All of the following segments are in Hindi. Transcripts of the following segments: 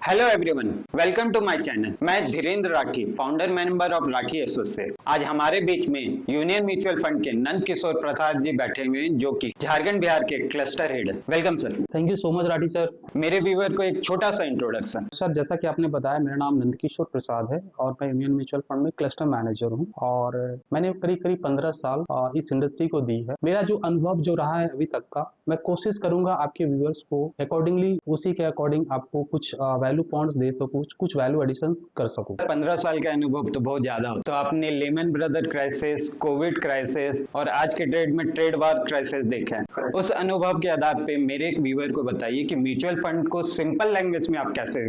Hello everyone, welcome to my channel. मैं Dhirendra Rathi, founder member of Rathi associate. आज हमारे बीच में यूनियन म्यूचुअल फंड के नंद किशोर प्रसाद जी बैठे हुए हैं, जो कि झारखंड बिहार के क्लस्टर हेड है। Welcome sir. Thank you so much Rathi sir. मेरे व्यूअर को एक छोटा सा इंट्रोडक्शन। सर, जैसा कि आपने बताया, मेरा नाम नंद किशोर प्रसाद है और मैं यूनियन म्यूचुअल फंड में क्लस्टर मैनेजर हूं और मैंने करीब 15 साल इस इंडस्ट्री को दी है। मेरा जो अनुभव जो रहा है अभी तक का, मैं कोशिश करूंगा आपके व्यूअर्स को अकॉर्डिंगली, उसी के अकॉर्डिंग आपको कुछ वैल्यू पॉइंट्स दे सकूं, कुछ वैल्यू एडिशंस कर सकूं। 15 साल का अनुभव तो बहुत ज्यादा हो। तो आपने lemon brother crisis, Covid crisis और आज के ट्रेड में ट्रेड वार क्राइसिस देखा है। उस अनुभव के आधार पे मेरे एक व्यूअर को बताइए कि म्यूचुअल फंड को सिंपल लैंग्वेज में आप कैसे।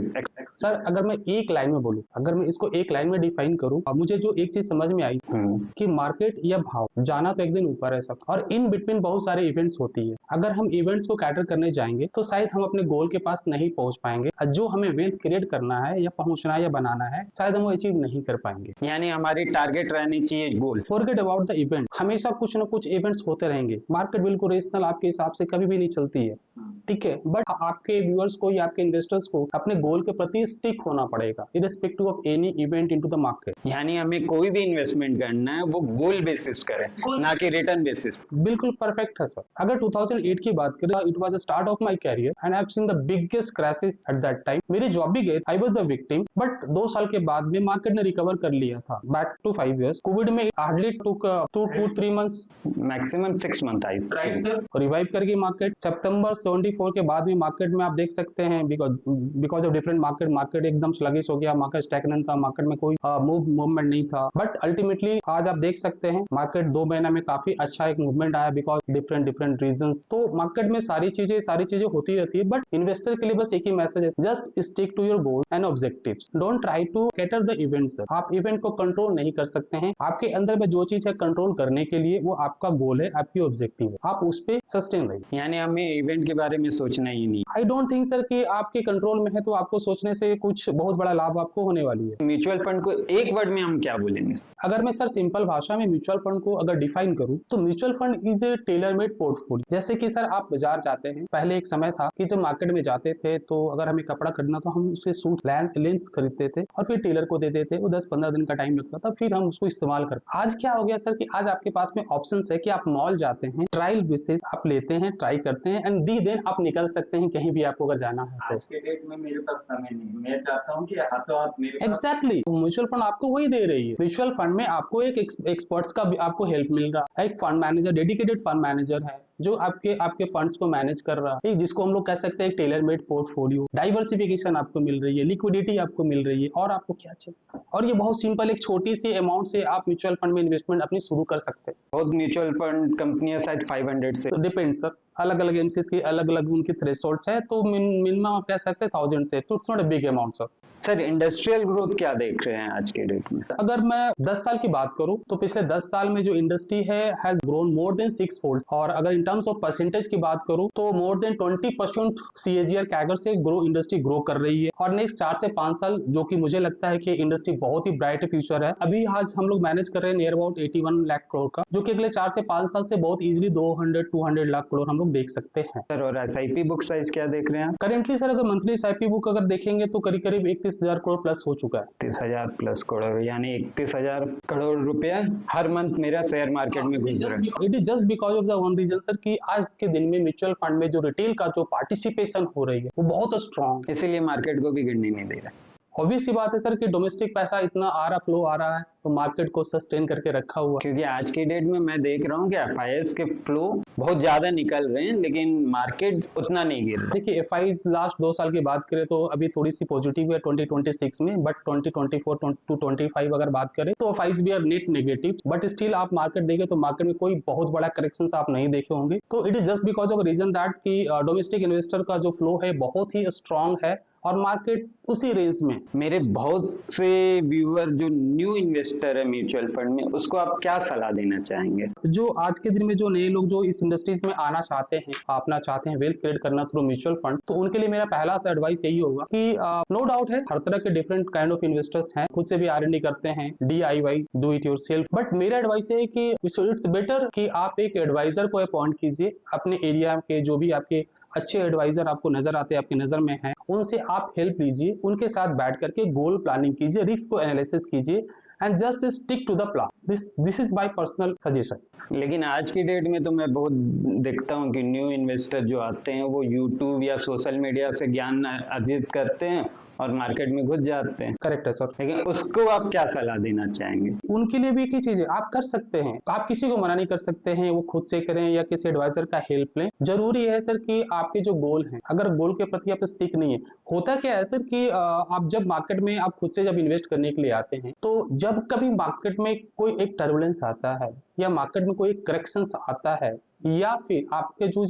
सर, अगर मैं एक लाइन में बोलूं, अगर मैं इसको एक लाइन में डिफाइन करूं, मुझे जो एक चीज समझ में आई कि मार्केट या भाव जाना तो एक दिन ऊपर है सब, और इन बिटवीन बहुत सारे इवेंट्स होती है। अगर हम इवेंट्स को कैटर करने जाएंगे तो शायद हम अपने गोल के पास नहीं पहुंच पाएंगे। जो हमें वेल्थ क्रिएट करना है या पहुंचना है या बनाना है, शायद हम वो अचीव नहीं कर पाएंगे। यानी हमारी टारगेट रहनी चाहिए goal. Forget about the event. हमेशा कुछ ना कुछ इवेंट्स होते रहेंगे। मार्केट बिल्कुल रेशनल आपके हिसाब से कभी भी नहीं चलती है, ठीक है, बट आपके व्यूअर्स को या आपके इन्वेस्टर्स को अपने गोल के प्रति स्टिक होना पड़ेगा, irrespective of any event into the market. यानी हमें कोई भी इन्वेस्टमेंट करना है वो गोल बेसिस करें, ना कि रिटर्न बेसिस। बिल्कुल परफेक्ट है सर। अगर 2008 की बात करें, it was the start of my career and I have seen the biggest crisis at that time. मेरी जॉब भी गई, I was the victim, but 2 साल के बाद में मार्केट ने रिकवर कर लिया था बैक टू 5 इयर्स। कोविड में hardly took 2 to 3 months, maximum 6 month I, right sir, revive करके मार्केट सितंबर 74 के बाद भी मार्केट में आप देख सकते हैं, बिकॉज ऑफ डिफरेंट मार्केट एकदम स्लगिश हो गया, मार्केट स्टैग्नेंट था, मार्केट में कोई मूवमेंट नहीं था। बट अल्टीमेटली आज आप देख सकते हैं मार्केट 2 महीना में काफी अच्छा एक मूवमेंट आया, बिकॉज डिफरेंट रीजंस। तो मार्केट में सारी चीजें होती रहती है, बट इन्वेस्टर के लिए बस एक ही मैसेज है, just stick to your goal and objectives, don't try to cater the events. आप इवेंट को कंट्रोल नहीं कर सकते हैं। आपके अंदर में जो चीज है कंट्रोल करने के लिए, वो आपका गोल है, आपकी ऑब्जेक्टिव है, आप उस पर सस्टेन रहिए। यानी हमें इवेंट के बारे में सोचना ही नहीं। आई डोंट थिंक सर कि आपके कंट्रोल में है तो आपको सोचने से कुछ बहुत बड़ा लाभ आपको होने वाली है। म्यूचुअल फंड को एक वर्ड में हम क्या बोलेंगे? अगर मैं सर सिंपल भाषा में म्यूचुअल फंड को अगर डिफाइन करूं, तो mutual fund is a tailor made portfolio. जैसे कि सर आप बाजार जाते हैं, पहले एक समय था कि जब मार्केट में जाते थे तो अगर हमें कपड़ा खरीदना तो हम उसके सूट लेंस खरीदते थे और फिर टेलर को देते थे, वो 10-15 दिन का टाइम लगता था, फिर हम उसको इस्तेमाल करते। आज क्या हो गया सर कि आज आपके पास में ऑप्शन है कि आप मॉल जाते हैं, ट्रायल बेसिस आप लेते हैं, ट्राई करते हैं एंड दी देन आप निकल सकते हैं कहीं भी आपको अगर जाना है तो। आज के डेट में मेरे पास समय नहीं, मैं चाहता हूँ कि हाथों हाथ मेरे पास। एग्जैक्टली, म्यूचुअल फंड आपको वही दे रही है। म्यूचुअल फंड में आपको एक एक्सपर्ट्स का भी आपको हेल्प मिल रहा है। एक fund manager, dedicated fund manager है जो आपके फंड्स को मैनेज कर रहा है, जिसको हम लोग कह सकते हैं टेलर मेड पोर्टफोलियो। डाइवर्सिफिकेशन आपको मिल रही है, लिक्विडिटी आपको मिल रही है, और आपको क्या चाहिए। और ये बहुत सिंपल, एक छोटी सी अमाउंट से आप म्यूचुअल फंड में इन्वेस्टमेंट अपनी शुरू कर सकते हैं। बहुत म्यूचुअल फंड कंपनियां शायद 500 से, डिपेंड सर, अलग अलग एमसीएस की अलग अलग उनकी थ्रेशोल्ड्स है, तो मिनिमम आप कह सकते हैं 1000 से, तो it's not a big amount sir. Sir industrial growth क्या देख रहे हैं आज के डेट में? अगर मैं 10 साल की बात करूं तो पिछले 10 साल में जो इंडस्ट्री है has grown more than 6 fold, और अगर इन टर्म्स ऑफ परसेंटेज की बात करूं तो मोर देन 20% सीएजीआर कैगर से इंडस्ट्री ग्रो कर रही है। और नेक्स्ट 4 से 5 साल, जो कि मुझे लगता है कि इंडस्ट्री बहुत ही ब्राइट फ्यूचर है। अभी आज हम लोग मैनेज कर रहे हैं नियर अबाउट 81 लाख करोड़ का, जो कि अगले 4 से 5 साल से बहुत इजिली 200 लाख करोड़ हम लोग देख सकते हैं। सर और एसआईपी बुक साइज क्या देख रहे हैं? करेंटली सर अगर मंथली एसआईपी बुक अगर देखेंगे तो करीब 31,000 करोड़ प्लस हो चुका है। 30,000 प्लस करोड़, यानी 31,000 करोड़ रुपया हर मंथ मेरा शेयर मार्केट में घुस रहा है। It is just because of the one reason sir कि आज के दिन में म्यूचुअल फंड में जो रिटेल का जो पार्टिसिपेशन हो रही है वो बहुत स्ट्रांग है, इसीलिए मार्केट को भी गिरने नहीं दे रहा। ऑब्वियस सी बात है सर कि डोमेस्टिक पैसा इतना फ्लो आ रहा है तो मार्केट को सस्टेन करके रखा हुआ। क्योंकि आज की डेट में मैं देख रहा हूँ कि एफआईएस के फ्लो बहुत ज्यादा निकल रहे हैं, लेकिन मार्केट उतना नहीं गिर रहा। देखिए एफआईज लास्ट 2 साल की बात करें तो अभी थोड़ी सी पॉजिटिव है 2026 में, बट 2024 टू 25 अगर बात करें तो एफआईज भी are net negative, but still आप मार्केट देखें तो मार्केट में कोई बहुत बड़ा करेक्शन आप नहीं देखे होंगे। तो it is just because of reason that कि डोमेस्टिक इन्वेस्टर का जो फ्लो है बहुत ही स्ट्रांग है और मार्केट उसी रेंज में। मेरे बहुत से व्यूअर जो न्यू इन्वेस्टर है म्यूचुअल फंड में, उसको आप क्या सलाह देना चाहेंगे? जो आज के दिन में जो नए लोग जो इस इंडस्ट्रीज में आना चाहते हैं, अपना चाहते हैं वेल्थ क्रिएट करना थ्रू म्यूचुअल फंड, तो उनके लिए मेरा पहला सा एडवाइस यही होगा कि नो डाउट है हर तरह के डिफरेंट काइंड ऑफ इन्वेस्टर्स हैं, खुद से भी आर&डी करते हैं, DIY do it yourself, but मेरा एडवाइस है कि इट्स बेटर कि आप एक एडवाइजर को अपॉइंट कीजिए अपने एरिया के जो भी आपके अच्छे एडवाइजर आपको नजर आते हैं, आपकी नजर में हैं, उनसे आप हेल्प लीजिए, उनके साथ बैठ करके गोल प्लानिंग कीजिए, रिस्क को एनालिसिस कीजिए and just stick to the plan. This is my personal suggestion. लेकिन आज की डेट में तो मैं बहुत देखता हूँ कि न्यू इन्वेस्टर जो आते हैं वो यूट्यूब या सोशल मीडिया से ज्ञान अर्जित करते हैं और मार्केट में घुस जाते हैं। करेक्ट है सर। लेकिन उसको आप क्या सलाह देना चाहेंगे? उनके लिए भी एक ही चीज है, आप कर सकते हैं, आप किसी को मना नहीं कर सकते हैं, वो खुद से करें या किसी एडवाइजर का हेल्प लें। जरूरी है सर कि आपके जो गोल हैं, अगर गोल के प्रति आप स्टिक नहीं है, होता क्या है सर कि आप जब मार्केट में आप खुद से जब इन्वेस्ट करने के लिए आते हैं, तो जब कभी मार्केट में कोई एक टर्बुलेंस आता है या मार्केट में कोई एक करेक्शन आता है, या फिर आपके जो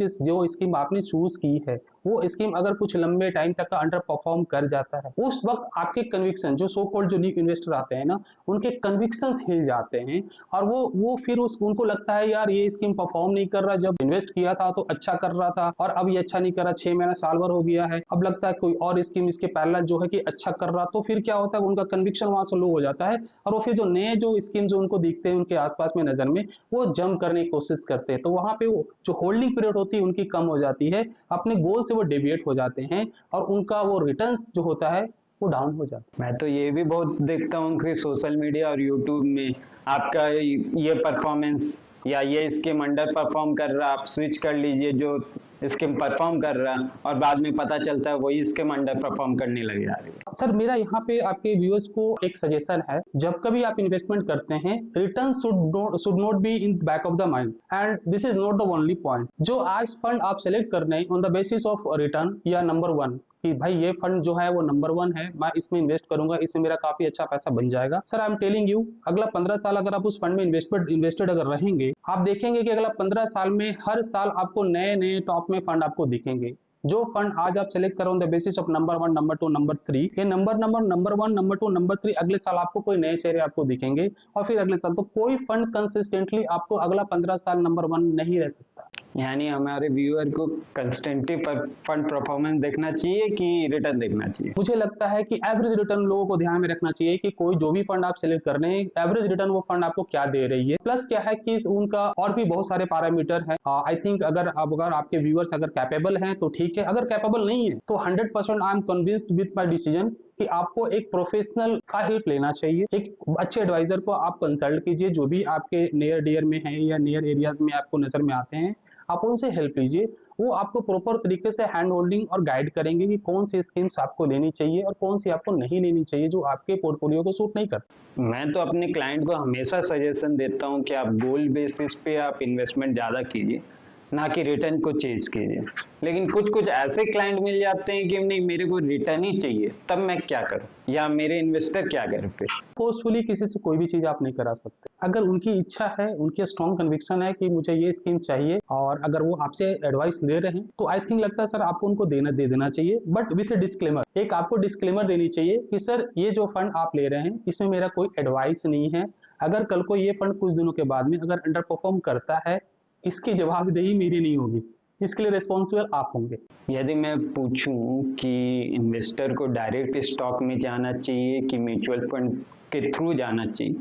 स्कीम आपने चूज की है वो स्कीम अगर कुछ लंबे टाइम तक अंडर परफॉर्म कर जाता है, उस वक्त आपके कन्विक्शन, जो सो कॉल्ड जो न्यू इन्वेस्टर आते हैं ना, उनके कन्विक्शंस हिल जाते हैं और वो फिर उनको लगता है यार ये स्कीम परफॉर्म नहीं कर रहा, जब इन्वेस्ट किया था तो अच्छा कर रहा था और अब ये अच्छा नहीं कर रहा, 6 महीना साल भर हो गया है, अब लगता है कोई और स्कीम इसके पैरेलल जो है कि अच्छा कर रहा, तो फिर क्या होता है, उनका कन्विक्शन वहां से लो हो जाता है और वो फिर जो नए जो स्कीम जो उनको दिखते हैं उनके आसपास में नजर में, वो जंप करने की कोशिश करते हैं, तो वहां पे वो जो होल्डिंग पीरियड होती है उनकी कम हो जाती है, अपने गोल से वो डेविएट हो जाते हैं और उनका वो रिटर्न्स जो होता है वो डाउन हो जाता है। मैं तो ये भी बहुत देखता हूँ कि सोशल मीडिया और यूट्यूब में आपका ये परफॉर्मेंस या ये स्कीम अंडर परफॉर्म कर रहा, आप स्विच कर लीजिए जो स्कीम परफॉर्म कर रहा, और बाद में पता चलता है वही स्कीम अंडर परफॉर्म करने लग जा रही है। सर मेरा यहाँ पे आपके व्यूअर्स को एक सजेशन है, जब कभी आप इन्वेस्टमेंट करते हैं, return should not be in back of the mind and this is not the only point. जो आज फंड आप सेलेक्ट कर रहे हैं on the basis of return या नंबर वन, कि भाई ये फंड जो है वो नंबर वन है, मैं इसमें इन्वेस्ट करूंगा, इसमें मेरा काफी अच्छा पैसा बन जाएगा। Sir I am telling you, अगला 15 साल अगर आप उस फंड में इन्वेस्टेड अगर रहेंगे, आप देखेंगे कि अगला 15 साल में हर साल आपको नए नए टॉप में फंड आपको दिखेंगे। जो फंड आज आप सेलेक्ट करो on the basis of number one, number two, number three, ये number one, number two, number three, अगले साल आपको कोई नए चेहरे आपको दिखेंगे और फिर अगले साल, तो कोई फंड कंसिस्टेंटली आपको अगला 15 साल नंबर वन नहीं रह सकता। यानी हमारे व्यूअर को कंस्टेंटली फंड परफॉर्मेंस देखना चाहिए कि रिटर्न देखना चाहिए? मुझे लगता है कि एवरेज रिटर्न लोगों को ध्यान में रखना चाहिए कि कोई जो भी फंड आप सेलेक्ट कर रहे हैं, एवरेज रिटर्न वो फंड आपको क्या दे रही है, प्लस क्या है कि उनका और भी बहुत सारे पैरामीटर है। आई थिंक अगर आपके व्यूअर्स अगर कैपेबल हैं तो ठीक है, अगर कैपेबल नहीं है तो 100% I am convinced with my decision कि आपको एक प्रोफेशनल का हेल्प लेना चाहिए, एक अच्छे एडवाइजर को आप कंसल्ट कीजिए, जो भी आपके नियर डियर में है या नियर एरियाज में आपको नजर में आते हैं, आप उनसे हेल्प लीजिए। वो आपको प्रॉपर तरीके से हैंड होल्डिंग और गाइड करेंगे कि कौन सी स्कीम्स आपको लेनी चाहिए और कौन सी आपको नहीं लेनी चाहिए जो आपके पोर्टफोलियो को सूट नहीं करती। मैं तो अपने क्लाइंट को हमेशा सजेशन देता हूं कि आप गोल बेसिस पे आप इन्वेस्टमेंट ज़्यादा कीजिए, ना कि रिटर्न को चेज कीजिए। लेकिन कुछ ऐसे क्लाइंट मिल जाते हैं कि नहीं मेरे को रिटर्न ही चाहिए, तब मैं क्या करूं या मेरे इन्वेस्टर क्या करें? फिर फोर्सफुली किसी से कोई भी चीज आप नहीं करा सकते। अगर उनकी इच्छा है, उनकी स्ट्रॉन्ग कन्विक्शन है कि मुझे ये स्कीम चाहिए और अगर वो आपसे एडवाइस ले रहे हैं, तो आई थिंक लगता है सर आपको उनको दे देना चाहिए, बट विथ ए डिस्क्लेमर। एक आपको डिस्क्लेमर देनी चाहिए कि सर ये जो फंड आप ले रहे हैं इसमें मेरा कोई एडवाइस नहीं है, अगर कल को ये फंड कुछ दिनों के बाद में अगर अंडर परफॉर्म करता है, इसकी जवाबदेही मेरी नहीं होगी, इसके लिए रिस्पॉन्सिबल आप होंगे। यदि मैं पूछूं कि इन्वेस्टर को डायरेक्ट स्टॉक में जाना चाहिए कि म्यूचुअल फंड्स के थ्रू जाना चाहिए,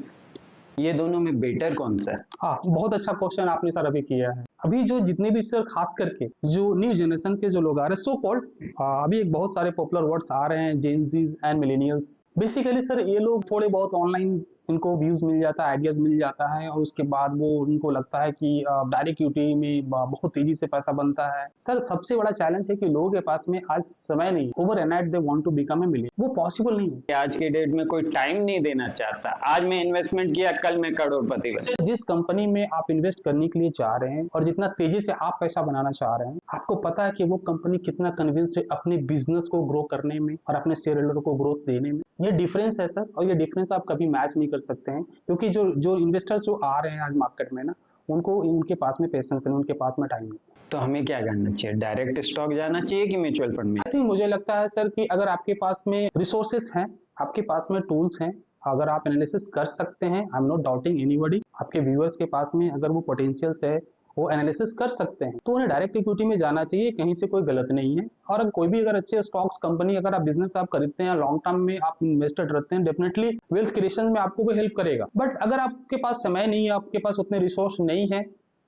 ये दोनों में बेटर कौन सा है? हाँ, बहुत अच्छा क्वेश्चन आपने सर अभी किया है। अभी जो जितने भी सर खास करके जो न्यू जनरेशन के जो लोग आ रहे हैं, सो कॉल्ड अभी एक बहुत सारे पॉपुलर वर्ड्स आ रहे हैं, Gen Zs and millennials. Basically sir ये लोग थोड़े बहुत ऑनलाइन इनको व्यूज मिल जाता है, आइडियाज मिल जाता है और उसके बाद वो उनको लगता है कि डायरेक्ट यूटी में बहुत तेजी से पैसा बनता है। सर सबसे बड़ा चैलेंज है कि लोगों के पास में आज समय नहीं, overnight they want to become a millionaire, वो पॉसिबल नहीं है। आज के डेट में कोई टाइम नहीं देना चाहता, आज मैं इन्वेस्टमेंट किया कल मैं करोड़पति बन। जिस कंपनी में आप इन्वेस्ट करने के लिए जा रहे हैं और जितना तेजी से आप पैसा बनाना चाह रहे हैं, आपको पता है कि वो कंपनी कितना कन्विंस्ड है अपने बिजनेस को ग्रो करने में और अपने शेयर होल्डर को ग्रोथ देने में। ये डिफरेंस है सर, और ये डिफरेंस आप कभी मैच नहीं कर सकते हैं, क्योंकि जो इन्वेस्टर्स जो आ रहे हैं आज मार्केट में ना, उनके पास में पेशेंस नहीं, उनके पास में टाइम नहीं। तो हमें क्या करना चाहिए? डायरेक्ट स्टॉक जाना चाहिए कि म्यूचुअल फंड में? आई थिंक मुझे लगता है सर कि अगर आपके पास में रिसोर्सेस हैं, आपके पास में टूल्स हैं, अगर आप एनालिसिस कर सकते हैं, I am not doubting anybody, आपके व्यूअर्स के पास में अगर वो पोटेंशियल्स है, वो एनालिसिस कर सकते हैं, तो उन्हें डायरेक्ट इक्विटी में जाना चाहिए, कहीं से कोई गलत नहीं है। और अगर कोई भी अगर अच्छे स्टॉक्स कंपनी अगर आप बिजनेस आप खरीदते हैं, लॉन्ग टर्म में आप इन्वेस्टेड रहते हैं, डेफिनेटली वेल्थ क्रिएशन में आपको भी हेल्प करेगा। बट अगर आपके पास समय नहीं है, आपके पास उतने रिसोर्स नहीं है,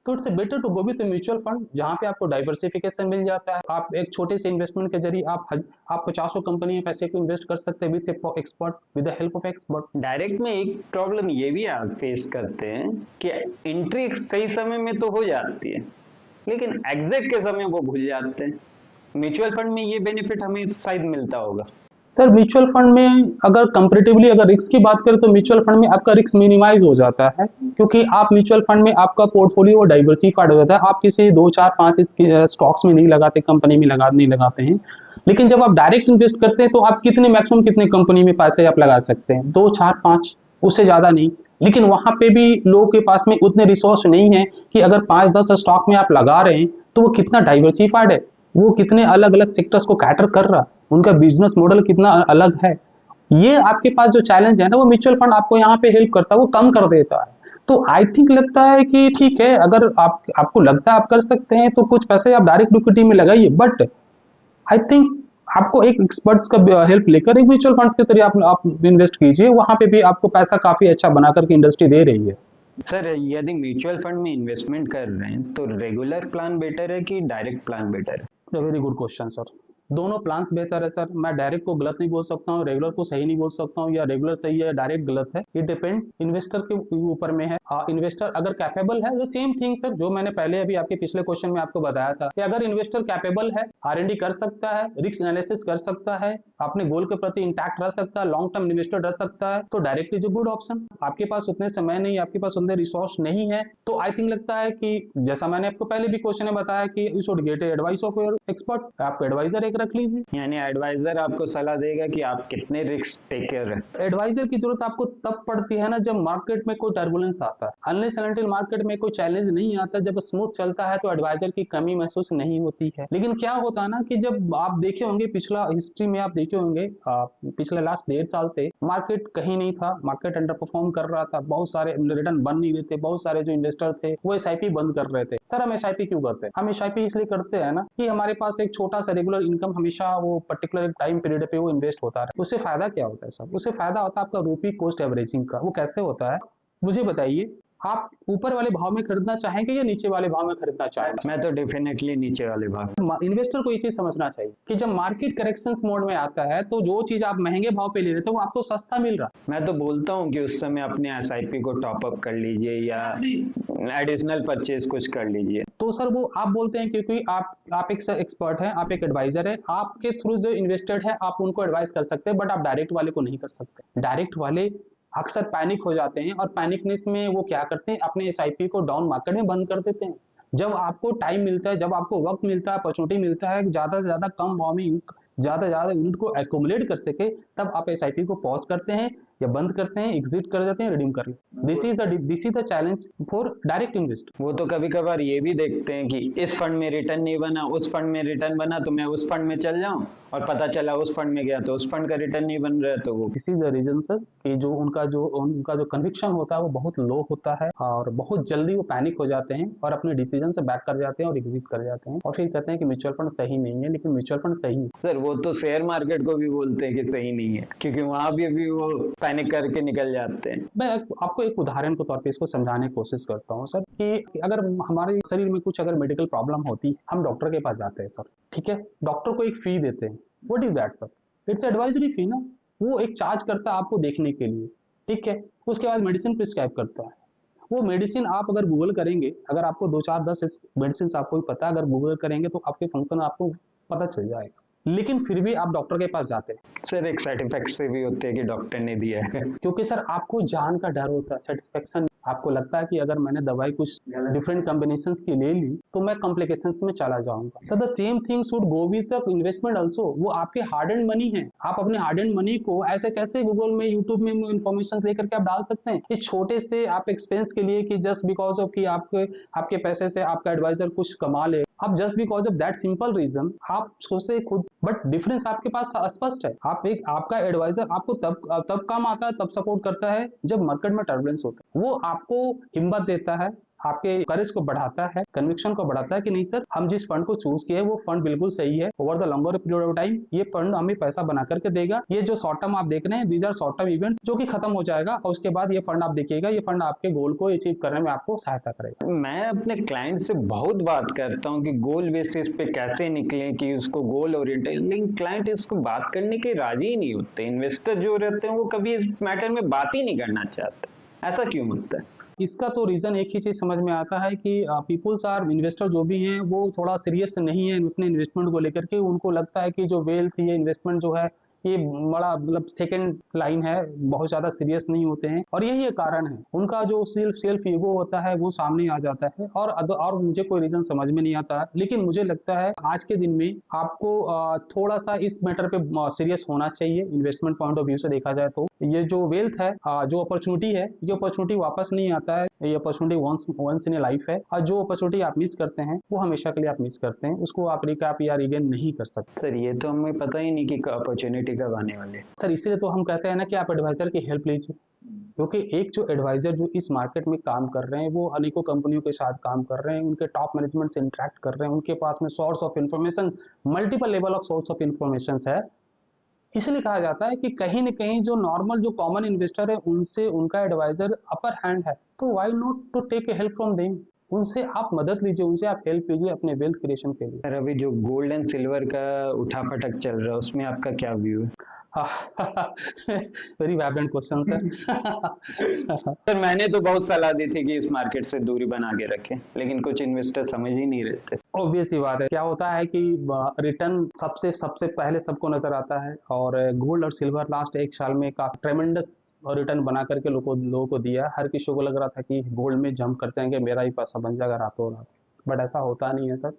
तो it's better to go with mutual fund, जहाँ पे आपको डाइवर्सिफिकेशन मिल जाता है। आप एक छोटे से इन्वेस्टमेंट के जरिए आप 50 कंपनी में पैसे को इन्वेस्ट कर सकते हैं with expert, with the help of expert. Direct में एक प्रॉब्लम ये भी आप फेस करते हैं कि एंट्री सही समय में तो हो जाती है, लेकिन एग्जिट के समय वो भूल जाते हैं। म्यूचुअल फंड में ये बेनिफिट हमें शायद मिलता होगा। सर म्यूचुअल फंड में अगर कंपेरेटिवली अगर रिस्क की बात करें तो म्यूचुअल फंड में आपका रिस्क मिनिमाइज हो जाता है, क्योंकि आप म्यूचुअल फंड में आपका पोर्टफोलियो डाइवर्सिफाइड हो जाता है। आप किसी 2 4 5 स्टॉक्स में नहीं लगाते, कंपनी में नहीं लगाते हैं। लेकिन जब आप डायरेक्ट इन्वेस्ट करते हैं तो आप मैक्सिमम कितने कंपनी में पैसे आप लगा सकते हैं, 2 4 5, उससे ज्यादा नहीं। लेकिन वहां पे भी लोगों के पास में उतने रिसोर्स नहीं है कि अगर 5 10 स्टॉक में आप लगा रहे हैं तो वो कितना डाइवर्सिफाइड है, वो कितने अलग अलग सेक्टर्स को कैटर कर रहा है, उनका बिजनेस मॉडल कितना अलग है। ये आपके पास जो चैलेंज है ना, वो म्यूचुअल फंड आपको यहाँ पे हेल्प करता है, वो कम कर देता है। तो आई थिंक लगता है कि ठीक है, अगर आपको लगता है आप कर सकते हैं तो कुछ पैसे आप डायरेक्ट इक्विटी में लगाइए, बट आई थिंक आपको एक एक्सपर्ट्स का हेल्प लेकर एक म्यूचुअल फंड्स के जरिए आप इन्वेस्ट कीजिए, वहां पे भी आपको पैसा काफी अच्छा बना करके इंडस्ट्री दे रही है। सर यदि म्यूचुअल फंड में इन्वेस्टमेंट कर रहे हैं तो रेगुलर प्लान बेटर है कि डायरेक्ट प्लान बेटर है? Very good question sir. दोनों प्लान्स बेहतर है सर। मैं डायरेक्ट को गलत नहीं बोल सकता हूँ, रेगुलर को सही नहीं बोल सकता हूँ, या रेगुलर सही है या डायरेक्ट गलत है। ये डिपेंड इन्वेस्टर के ऊपर में है। इन्वेस्टर अगर कैपेबल है, सेम थिंग सर जो मैंने पहले अभी आपके पिछले क्वेश्चन में आपको बताया था कि अगर इन्वेस्टर कैपेबल है, R&D कर सकता है, रिस्क एनालिसिस कर सकता है, अपने गोल के प्रति इंटैक्ट रह सकता है, लॉन्ग टर्म इन्वेस्टर रह सकता है, तो direct is a good option. आपके पास उतने समय नहीं, आपके पास उतने रिसोर्स नहीं है, तो आई थिंक लगता है कि जैसा मैंने आपको पहले भी क्वेश्चन में बताया कि you should get advice of your expert, आपको एडवाइजर एक रख लीजिए। यानी एडवाइजर आपको सलाह देगा कि आप कितने रिस्क टेकर हैं। एडवाइजर की जरूरत आपको तब पड़ती है ना जब मार्केट में कोई टर्बुलेंस आता है। अनलेस एंड अनटिल मार्केट में कोई चैलेंज नहीं आता, जब स्मूथ चलता है तो एडवाइजर की कमी महसूस नहीं होती है। लेकिन क्या होता है ना कि जब आप देखे होंगे पिछला हिस्ट्री में, आप देखे होंगे पिछले लास्ट 1.5 साल से मार्केट कहीं नहीं था, मार्केट अंडर परफॉर्म कर रहा था, बहुत सारे रिटर्न बन नहीं रहे थे, बहुत सारे जो इन्वेस्टर थे वो SIP बंद कर रहे थे। सर हम SIP क्यों करते हैं? हम SIP इसलिए करते हैं ना कि हमारे पास एक छोटा सा रेगुलर इनकम हमेशा वो पर्टिकुलर टाइम पीरियड पे वो इन्वेस्ट होता है। उससे फायदा क्या होता है सर? उससे फायदा होता है आपका रूपी कॉस्ट एवरेजिंग का। वो कैसे होता है मुझे बताइए। आप ऊपर वाले भाव में खरीदना चाहेंगे या नीचे वाले भाव में खरीदना चाहेंगे? मैं तो डेफिनेटली नीचे वाले भाग। इन्वेस्टर को ये चीज समझना चाहिए कि जब मार्केट करेक्शंस मोड में आता है तो जो चीज आप महंगे भाव पे ले रहे थे वो आपको सस्ता मिल रहा है। मैं तो बोलता हूँ कि उस समय अपने SIP को टॉप अप कर लीजिए या एडिशनल परचेज कुछ कर लीजिए। तो सर वो आप बोलते हैं क्योंकि आप एक एक्सपर्ट हैं, आप एक एडवाइजर है, आपके थ्रू जो इन्वेस्टेड है आप उनको एडवाइस कर सकते हैं, बट आप डायरेक्ट वाले को नहीं कर सकते। डायरेक्ट वाले अक्सर पैनिक हो जाते हैं और पैनिकनेस में वो क्या करते हैं, अपने SIP को डाउन मार्केट में बंद कर देते हैं। जब आपको टाइम मिलता है, जब आपको वक्त मिलता है, अपॉर्चुनिटी मिलता है, ज्यादा से ज्यादा कम भाव में ज्यादा से ज्यादा यूनिट को एक्यूमुलेट कर सके, तब आप SIP को पॉज करते हैं या बंद करते हैं, एग्जिट कर देते हैं, रिडीम कर लेते हैं। This is the challenge for direct invest. वो तो कभी कभार ये भी देखते हैं कि इस फंड में रिटर्न नहीं बना, उस फंड में रिटर्न बना तो मैं उस फंड में चल जाऊं, और पता चला उस फंड में गया तो उस फंड का रिटर्न नहीं बन रहा है। तो वो this is the reason sir कि जो उनका जो कन्विक्शन होता है वो बहुत लो होता है और बहुत जल्दी वो पैनिक हो जाते हैं और अपने डिसीजन से बैक कर जाते हैं और एग्जिट कर जाते हैं और फिर कहते हैं कि म्यूचुअल फंड सही नहीं है, लेकिन म्यूचुअल फंड सही है। सर वो तो शेयर मार्केट को भी बोलते हैं कि सही नहीं है, क्योंकि वहां भी अभी वो पैनिक करके निकल जाते हैं। मैं आपको एक उदाहरण के तौर पे इसको समझाने की कोशिश करता हूँ सर कि अगर हमारे शरीर में कुछ अगर मेडिकल प्रॉब्लम होती है, हम डॉक्टर के पास जाते हैं सर, ठीक है, डॉक्टर को एक फी देते हैं। What is that sir? It's advisory fee ना। वो एक चार्ज करता है आपको देखने के लिए, ठीक है। उसके बाद मेडिसिन प्रिस्क्राइब करता है। वो मेडिसिन आप अगर गूगल करेंगे, अगर आपको 2 4 10 मेडिसिन आपको पता है, अगर गूगल करेंगे तो आपके फंक्शन आपको पता चल जाएगा, लेकिन फिर भी आप डॉक्टर के पास जाते हैं। सर एक सर्टिफिकेट भी होते हैं कि डॉक्टर ने दिया है। क्योंकि सर आपको जान का डर होता है, सेटिस्फेक्शन। आपको लगता है कि अगर मैंने दवाई कुछ डिफरेंट कॉम्बिनेशंस की ले ली तो मैं कॉम्प्लिकेशंस में चला जाऊंगा। Sir the same thing should go with the investment also. वो आपके हार्ड एंड मनी है, आप अपने हार्ड एंड मनी को ऐसे कैसे गूगल में, यूट्यूब में इन्फॉर्मेशन लेकर के आप डाल सकते हैं इस छोटे से आप एक्सपेंस के लिए कि जस्ट बिकॉज ऑफ कि आपके पैसे से आपका एडवाइजर कुछ कमा ले। आप just because of that simple reason आप सोचे खुद, बट डिफरेंस आपके पास स्पष्ट है। आपका एडवाइजर आपको तब काम आता है, तब सपोर्ट करता है जब मार्केट में टर्बुलेंस होता है। वो आपको हिम्मत देता है, आपके करेज को बढ़ाता है, कन्विक्शन को बढ़ाता है कि नहीं सर, हम जिस फंड को चूज किए वो फंड बिल्कुल सही है, over the longer period of time ये फंड हमें पैसा बना करके देगा। ये जो शॉर्ट टर्म आप देख रहे हैं, these are short term event जो कि खत्म हो जाएगा, और उसके बाद ये फंड आप देखिएगा, ये फंड आपके गोल को अचीव करने में आपको सहायता करेगा। मैं अपने क्लाइंट से बहुत बात करता हूँ कि गोल बेसिस पे कैसे निकले, कि उसको गोल ओरिएंटेड, लेकिन क्लाइंट इसको बात करने के राजी ही नहीं होते। इन्वेस्टर जो रहते हैं वो कभी इस मैटर में बात ही नहीं करना चाहते। ऐसा क्यों होता है? इसका तो रीजन एक ही चीज समझ में आता है कि पीपुल्स आर इन्वेस्टर जो भी हैं वो थोड़ा सीरियस नहीं है अपने इन्वेस्टमेंट को लेकर के। उनको लगता है कि जो वेल्थ ये इन्वेस्टमेंट जो है ये बड़ा मतलब सेकंड लाइन है, बहुत ज्यादा सीरियस नहीं होते हैं, और यही एक कारण है। उनका जो सेल्फ ईगो होता है वो सामने आ जाता है, और मुझे कोई रीजन समझ में नहीं आता है। लेकिन मुझे लगता है आज के दिन में आपको थोड़ा सा इस मैटर पे सीरियस होना चाहिए। इन्वेस्टमेंट पॉइंट ऑफ व्यू से देखा जाए तो ये जो वेल्थ है, जो अपॉर्चुनिटी है, ये अपॉर्चुनिटी वापस नहीं आता है। ये opportunity once in a life है, और जो अपॉर्चुनिटी आप मिस करते हैं वो हमेशा के लिए आप मिस करते हैं, उसको आप रिकैप या रिगेन नहीं कर सकते। सर ये तो हमें पता ही नहीं कि अपॉर्चुनिटी कब आने वाली है। सर इसीलिए तो हम कहते हैं ना कि आप एडवाइजर की हेल्प लीजिए, क्योंकि एक जो एडवाइजर जो इस मार्केट में काम कर रहे हैं वो अनेकों कंपनियों के साथ काम कर रहे हैं, उनके टॉप मैनेजमेंट से इंटरेक्ट कर रहे हैं, उनके पास में source of information, multiple level of source of information है। इसलिए कहा जाता है कि कहीं न कहीं जो नॉर्मल जो कॉमन इन्वेस्टर है उनसे उनका एडवाइजर अपर हैंड है, तो why not to take a help from them. उनसे आप मदद लीजिए, उनसे आप हेल्प लीजिए अपने वेल्थ क्रिएशन के लिए। सर अभी जो गोल्ड एंड सिल्वर का उठापटक चल रहा है उसमें आपका क्या व्यू है? Very vibrant question sir. Sir मैंने तो बहुत सलाह दी थी कि इस मार्केट से दूरी बना के रखें, लेकिन कुछ इन्वेस्टर समझ ही नहीं रहे थे। ऑब्वियस ही बात है, क्या होता है कि रिटर्न सबसे सबसे पहले सबको नजर आता है, और गोल्ड और सिल्वर लास्ट एक साल में काफी ट्रेमेंडस रिटर्न बना करके लोगों को दिया। हर किसी को लग रहा था कि गोल्ड में जंप करते हैं कि मेरा ही पैसा बन जाएगा रातों रात, बट ऐसा होता नहीं है सर।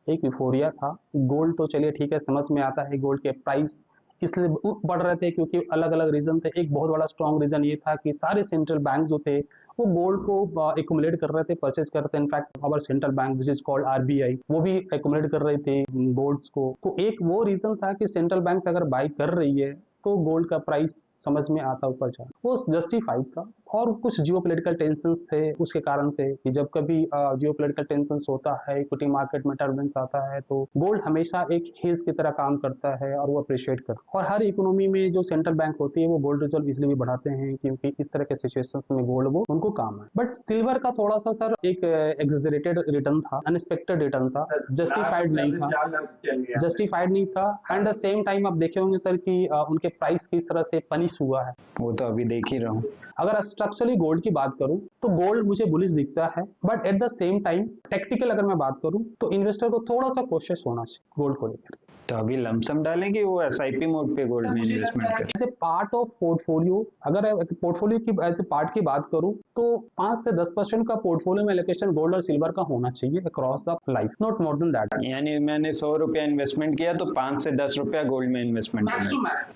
एक यूफोरिया था। गोल्ड तो चलिए ठीक है, समझ में आता है, गोल्ड के प्राइस इसलिए बढ़ रहे थे क्योंकि अलग अलग रीजन थे। एक बहुत बड़ा स्ट्रॉन्ग रीजन ये था कि सारे सेंट्रल बैंक जो थे वो गोल्ड को एक्यूमुलेट कर रहे थे, परचेज कर रहे थे। In fact our central bank which is called RBI, वो भी एक्यूमुलेट कर रहे थे गोल्ड्स को। तो एक वो रीजन था कि सेंट्रल बैंक अगर बाई कर रही है तो गोल्ड का प्राइस समझ में आता ऊपर जा, वो जस्टिफाइड था। और कुछ जियोपॉलिटिकल टेंशंस थे उसके कारण से कि जब कभी जियोपॉलिटिकल टेंशंस होता है, इक्विटी मार्केट में टर्बुलेंस आता है, तो गोल्ड हमेशा एक हेज की तरह काम करता है और वो अप्रिशिएट करता है। और हर इकोनॉमी में जो सेंट्रल बैंक होती है वो गोल्ड रिजर्व इसलिए भी बढ़ाते हैं क्योंकि इस तरह के सिचुएशंस में गोल्ड वो उनको काम है। बट सिल्वर का थोड़ा सा सर एक एग्जेजरेटेड रिटर्न था, अनएक्सपेक्टेड रिटर्न था, जस्टिफाइड नहीं था। एंड द सेम टाइम आप देखे होंगे सर कि उनके प्राइस किस तरह से पनिश हुआ है, वो तो अभी देख ही रहा हूँ। अगर स्ट्रक्चरली गोल्ड की बात करूं तो गोल्ड मुझे बुलिश दिखता है, but at the same time technical अगर मैं बात करूं तो इन्वेस्टर को थोड़ा सा कोशिश होना चाहिए गोल्ड को लेकर। तो अभी लमसम डालेंगे वो एसआईपी मोड पे गोल्ड में इन्वेस्टमेंट करें? As a part of portfolio, अगर पोर्टफोलियो की एज ए पार्ट की बात करूं तो 5 से 10% का पोर्टफोलियो में एलोकेशन गोल्ड और सिल्वर का होना चाहिए across the life, not more than that. यानी मैंने 100 रुपया इन्वेस्टमेंट किया तो 5 से 10 रुपया गोल्ड में इन्वेस्टमेंट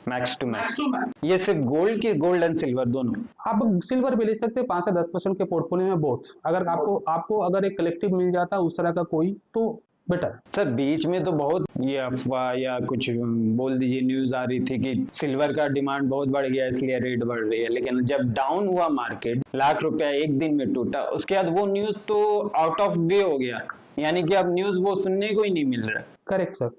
मैक्स टू मैक्स। ये सिर्फ गोल्ड की, गोल्ड एंड सिल्वर दोनों? आप सिल्वर भी ले सकते हैं 5 से 10% के पोर्टफोलियो में बोथ। अगर आपको अगर एक कलेक्टिव मिल जाता है उस तरह का कोई तो बेटर। सर बीच में तो बहुत ये अफवाह या कुछ बोल दीजिए न्यूज आ रही थी कि सिल्वर का डिमांड बहुत बढ़ गया इसलिए रेट बढ़ रही है, लेकिन जब डाउन हुआ मार्केट, लाख रुपया एक दिन में टूटा, उसके बाद वो न्यूज तो आउट ऑफ वे हो गया, यानी कि अब न्यूज वो सुनने को ही नहीं मिल रहा। Correct sir.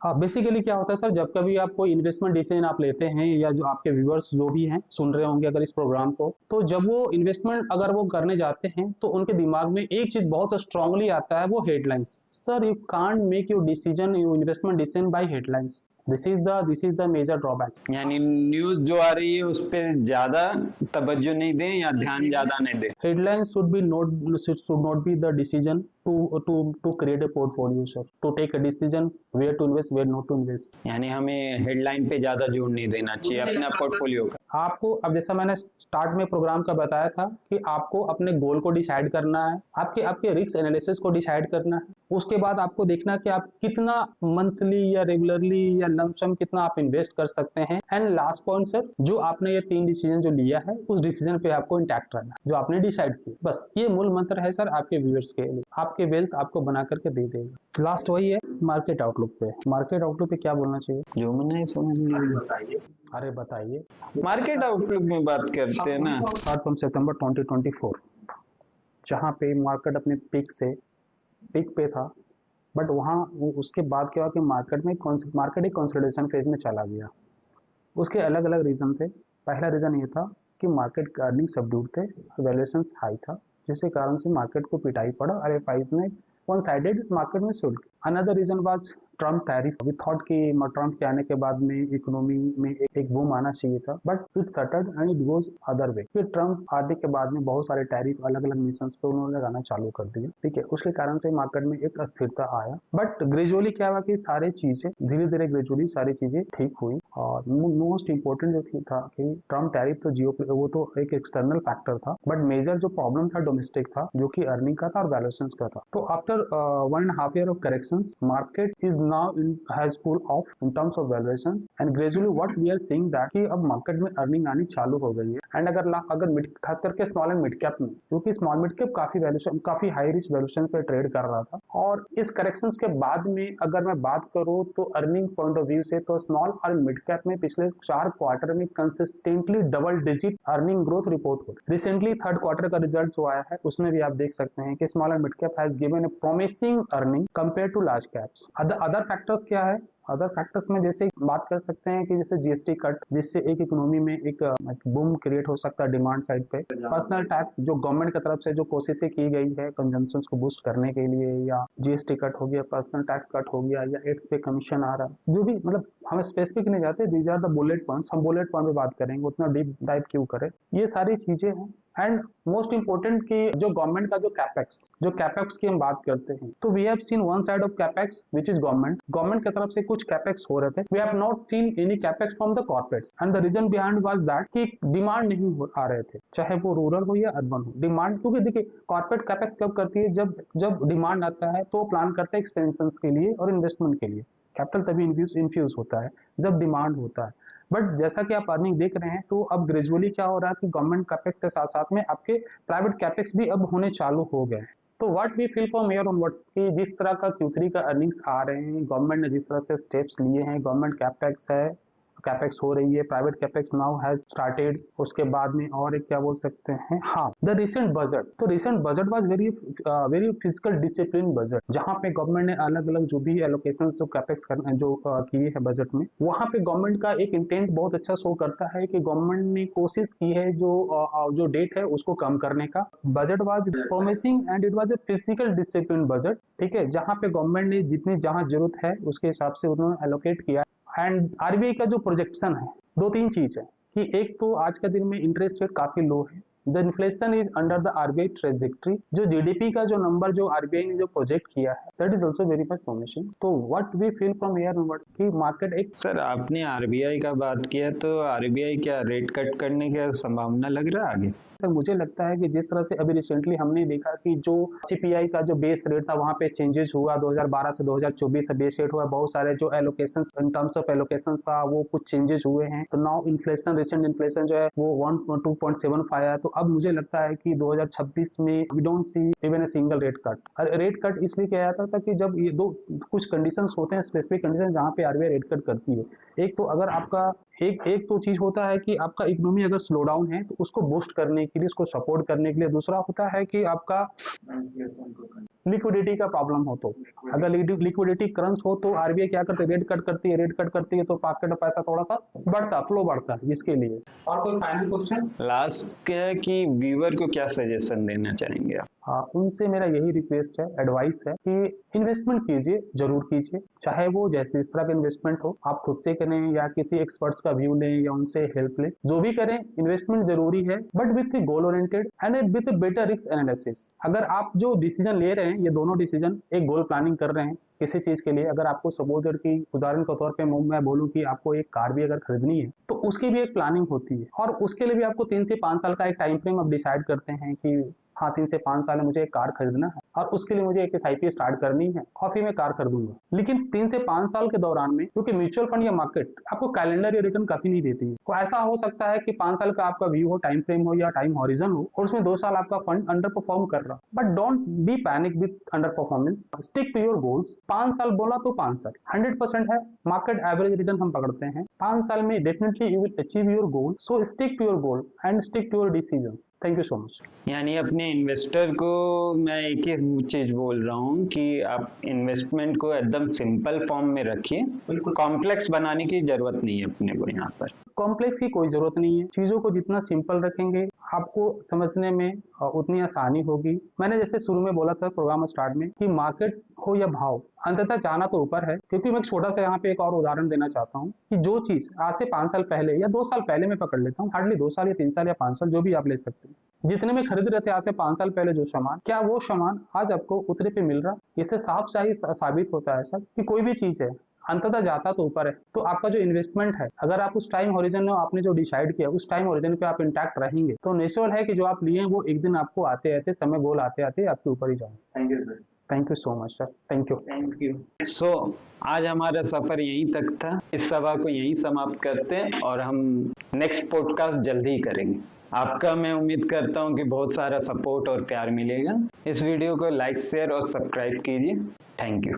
हाँ, बेसिकली क्या होता है सर, जब कभी आप कोई इन्वेस्टमेंट डिसीजन आप लेते हैं, या जो आपके व्यूअर्स जो भी हैं सुन रहे होंगे अगर इस प्रोग्राम को, तो जब वो इन्वेस्टमेंट अगर वो करने जाते हैं तो उनके दिमाग में एक चीज बहुत स्ट्रांगली आता है, वो headlines. Sir you can't make your decision, your investment decision by headlines. This is the major drawback. यानी न्यूज जो आ रही है उस पे ज्यादा तवज्जो नहीं दें या ध्यान ज्यादा नहीं दें। Headlines should not be the decision to create a portfolio, sir, to take a decision where to invest, where not to invest। यानी हमें हेडलाइन पे ज्यादा जोर नहीं देना चाहिए अपना पोर्टफोलियो का। आपको अब जैसा मैंने स्टार्ट में प्रोग्राम का बताया था कि आपको अपने गोल को डिसाइड करना है, आपके रिस्क एनालिसिस को डिसाइड करना है, उसके बाद आपको देखना कि आप कितना मंथली या रेगुलरली या लमसम कितना आप इन्वेस्ट कर सकते हैं। एंड लास्ट पॉइंट सर, जो आपने ये 3 डिसीजन जो लिया है उस डिसीजन पे आपको इंटैक्ट रहना है जो आपने डिसाइड किया। बस ये मूल मंत्र है सर आपके व्यूअर्स के लिए, आपके वेल्थ आपको बना करके दे देगा। लास्ट वही है मार्केट आउटलुक पे। मार्केट आउटलुक पे क्या बोलना चाहिए? जो मैंने समझ नहीं बताइए। अरे बताइए। मार्केट आउटलुक में बात करते हैं ना। Start from September 2024। जहाँ पे मार्केट अपने पीक पे था, बट वहाँ उसके बाद क्या हुआ कि मार्केट एक कंसोलिडेशन फेज में चला गया। उसके अलग अलग रीज़न थे। पहला रीज़न ये था कि मार्केट का अर्निंग सबड्यूड थे, वैल्यूएशंस हाई था, जिसके कारण से मार्केट को पिटाई पड़ा और एफआईज ने वन साइडेड मार्केट में sold. Another reason was Trump tariff. We thought कि ट्रम्प के आने के बाद में इकोनॉमी में एक बूम आना चाहिए था, but it stuttered and it goes other way. फिर ट्रम्प आने के बाद में बहुत सारे टैरिफ अलग अलग नेशंस पे उन्होंने लगाना चालू कर दिया, ठीक है। उसके कारण से मार्केट में एक अस्थिरता आया, बट ग्रेजुअली क्या हुआ कि सारी चीजें धीरे धीरे ग्रेजुअली सारी चीजें ठीक हुई। और मोस्ट इंपॉर्टेंट जो था कि ट्रम्प टैरिफ तो वो तो एक एक्सटर्नल फैक्टर था, बट मेजर जो प्रॉब्लम था डोमेस्टिक था, जो कि अर्निंग का था और वैल्यूएशंस का था। तो after 1.5 year of corrections, market is now has cool off in terms of valuations and gradually what we are seeing that कि अब मार्केट में अर्निंग आनी चालू हो गई है। एंड अगर मिड, खास करके स्मॉल एंड मिड कैप में, क्योंकि स्मॉल मिड कैप काफी हाई रिस्क वैल्यूएशन पे ट्रेड कर रहा था। और इस करेक्शंस के बाद में अगर मैं बात करूं तो अर्निंग पॉइंट ऑफ व्यू से तो स्मॉल और मिड कैप में पिछले 4 क्वार्टर में consistently double digit earning growth report हो रही। रिसेंटली 3rd क्वार्टर का रिजल्ट जो आया है उसमें भी आप देख सकते हैं कि small and mid cap has given a promising earning compare to large caps. Other factors क्या है? अदर फैक्टर्स में जैसे बात कर सकते हैं कि जैसे जीएसटी कट, जिससे एक इकोनॉमी में एक बूम क्रिएट हो सकता है डिमांड साइड पे। पर्सनल टैक्स जो गवर्नमेंट की तरफ से जो कोशिशें की गई है कंजम्पशन को बूस्ट करने के लिए, या जीएसटी कट हो गया, पर्सनल टैक्स कट हो गया, या एक्ट पे कमीशन आ रहा है, जो भी मतलब हम स्पेसिफिक नहीं जाते, these are the bullet points. हम बुलेट पॉइंट पे बात करेंगे, उतना डीप डाइव क्यों करें, ये सारी चीजें हैं। एंड मोस्ट इंपोर्टेंट कि जो गवर्नमेंट का जो कैपेक्स की हम बात करते हैं, तो we have seen one side of capex which is government की तरफ से कुछ कैपेक्स हो रहे थे। We have not seen any capex from the corporates and the reason behind was that कि डिमांड नहीं आ रहे थे, चाहे वो रूरल हो या अर्बन हो। डिमांड, क्योंकि देखिए कॉर्पोरेट कैपेक्स कब करती है, जब डिमांड आता है तो प्लान करते हैं एक्सपेंशन के लिए और इन्वेस्टमेंट के लिए। कैपिटल तभी इन्फ्यूज होता है जब डिमांड होता है। बट जैसा कि आप अर्निंग देख रहे हैं, तो अब ग्रेजुअली क्या हो रहा है कि गवर्नमेंट कैपेक्स के साथ साथ में आपके प्राइवेट कैपेक्स भी अब होने चालू हो गए हैं। तो what we feel from here onward कि जिस तरह का Q3 का अर्निंग्स आ रहे हैं, गवर्नमेंट ने जिस तरह से स्टेप्स लिए हैं, गवर्नमेंट कैपेक्स हो रही है, private capex now has started. उसके बाद में और एक क्या बोल सकते हैं, हाँ, द रिसेंट बजट। तो recent budget was very physical discipline budget, जहां पे गवर्नमेंट ने अलग अलग जो भी एलोकेशंस जो कैपेक्स जो किए हैं बजट में, वहां पे गवर्नमेंट का एक इंटेंट बहुत अच्छा शो करता है कि गवर्नमेंट ने कोशिश की है जो डेट है उसको कम करने का। Budget was promising and it was a physical discipline budget, ठीक है, जहां पे गवर्नमेंट ने जितनी जहां जरूरत है उसके हिसाब से उन्होंने एलोकेट किया। एंड आरबीआई का जो प्रोजेक्शन है, 2-3 चीज है कि एक तो आज के दिन में इंटरेस्ट रेट काफी लो है, the inflation is under the RBI trajectory. जो जीडीपी का जो नंबर जो आरबीआई ने जो प्रोजेक्ट किया है, that is also very much promising. तो what we feel from here onward कि मार्केट एक। सर, आपने आरबीआई का बात किया, तो आरबीआई क्या रेट कट करने की संभावना लग रहा है आगे? सर मुझे लगता है कि जिस तरह से अभी रिसेंटली हमने देखा कि जो सीपीआई का जो बेस रेट था वहां पे चेंजेस हुआ, 2012 से 2024 से बेस रेट हुआ, बहुत सारे जो allocations in terms of allocations था वो कुछ चेंजेस हुए हैं। तो नाउ इन्फ्लेशन, रिसेंट इन्फ्लेशन जो है वो 2.75 है। तो अब मुझे लगता है कि 2026 में we don't see even a single rate cut. Rate cut इसलिए किया जाता था कि जब ये दो कुछ कंडीशंस होते हैं, स्पेसिफिक कंडीशन जहाँ पे आरबीआई रेट कट करती है। एक तो अगर आपका एक तो चीज होता है कि आपका इकोनॉमी अगर स्लो डाउन है तो उसको बूस्ट करने के लिए, उसको सपोर्ट करने के लिए। दूसरा होता है कि आपका लिक्विडिटी का प्रॉब्लम हो, तो अगर लिक्विडिटी क्रंच हो तो आरबीआई क्या करती है, रेट कट करती है तो मार्केट में पैसा थोड़ा सा फ्लो बढ़ता है इसके लिए। और कोई फाइनल क्वेश्चन? लास्ट क्या है कि व्यूअर को क्या सजेशन देना चाहेंगे आप? उनसे मेरा यही रिक्वेस्ट है, एडवाइस है कि इन्वेस्टमेंट कीजिए, जरूर कीजिए, चाहे वो जैसे इस तरह का इन्वेस्टमेंट हो, आप खुद से करें या किसी एक्सपर्ट्स का व्यू लें या उनसे हेल्प लें, जो भी करें इन्वेस्टमेंट जरूरी है, but with goal oriented and with better risk analysis. अगर आप जो डिसीजन ले रहे हैं, ये दोनों डिसीजन एक गोल प्लानिंग कर रहे हैं किसी चीज के लिए, अगर आपको सपोज की उदाहरण के तौर पे मैं बोलूं कि आपको एक कार भी अगर खरीदनी है तो उसकी भी एक प्लानिंग होती है, और उसके लिए भी आपको 3 से 5 साल का एक टाइम फ्रेम आप डिसाइड करते हैं कि हाँ 3 से 5 साल में मुझे एक कार खरीदना है और उसके लिए मुझे एक SIP स्टार्ट करनी है और फिर मैं कार खरीदूंगा। लेकिन 3 से 5 साल के दौरान में, क्योंकि म्यूचुअल फंड या मार्केट आपको कैलेंडर या रिटर्न काफी नहीं देती है, तो ऐसा हो सकता है कि 5 साल का आपका व्यू हो, टाइम फ्रेम हो या टाइम हॉरिजन हो, और उसमें 2 साल आपका फंड अंडर परफॉर्म कर रहा। But don't be panic with under performance, stick to your goals. 5 साल बोला तो 5 साल 100% है, मार्केट एवरेज रिटर्न हम पकड़ते हैं 5 साल में definitely you will achieve your goal, so stick to your goal and stick to your decisions. Thank you so much. यानी अपने इन्वेस्टर को मैं एक ही चीज बोल रहा हूँ कि आप इन्वेस्टमेंट को एकदम सिंपल फॉर्म में रखिए, बिल्कुल कॉम्प्लेक्स बनाने की जरूरत नहीं है अपने को यहाँ पर। कॉम्प्लेक्स की कोई जरूरत नहीं है, चीजों को जितना सिंपल रखेंगे आपको समझने में उतनी आसानी होगी। मैंने जैसे शुरू में बोला था प्रोग्राम स्टार्ट में कि मार्केट हो या भाव, अंततः जाना तो ऊपर है। क्योंकि मैं एक छोटा सा यहाँ पे एक और उदाहरण देना चाहता हूँ कि जो चीज आज से 5 साल पहले या 2 साल पहले मैं पकड़ लेता हूँ, हार्डली 2 साल या 3 साल या 5 साल जो भी आप ले सकते हैं, जितने में खरीद रहे थे आज से 5 साल पहले जो सामान, क्या वो सामान आज आपको उतने पे मिल रहा? इससे साफ साबित होता है सर कि कोई भी चीज है अंततः जाता तो ऊपर है। तो आपका जो इन्वेस्टमेंट है, अगर आप उस टाइम ओरिजिन में आपने जो डिसाइड किया उस टाइम ओरिजिन पे आप इंटैक्ट रहेंगे तो नेचुरल है कि जो आप लिए वो एक दिन आपको आते आते समय गोल आते आते आपके ऊपर ही जाएंगे। Thank you sir. Thank you so much sir. Thank you. So आज हमारा सफर यहीं तक था, इस सभा को यहीं समाप्त करते हैं और हम नेक्स्ट पॉडकास्ट जल्दी ही करेंगे। आपका मैं उम्मीद करता हूं कि बहुत सारा सपोर्ट और प्यार मिलेगा। इस वीडियो को लाइक शेयर और सब्सक्राइब कीजिए। Thank you.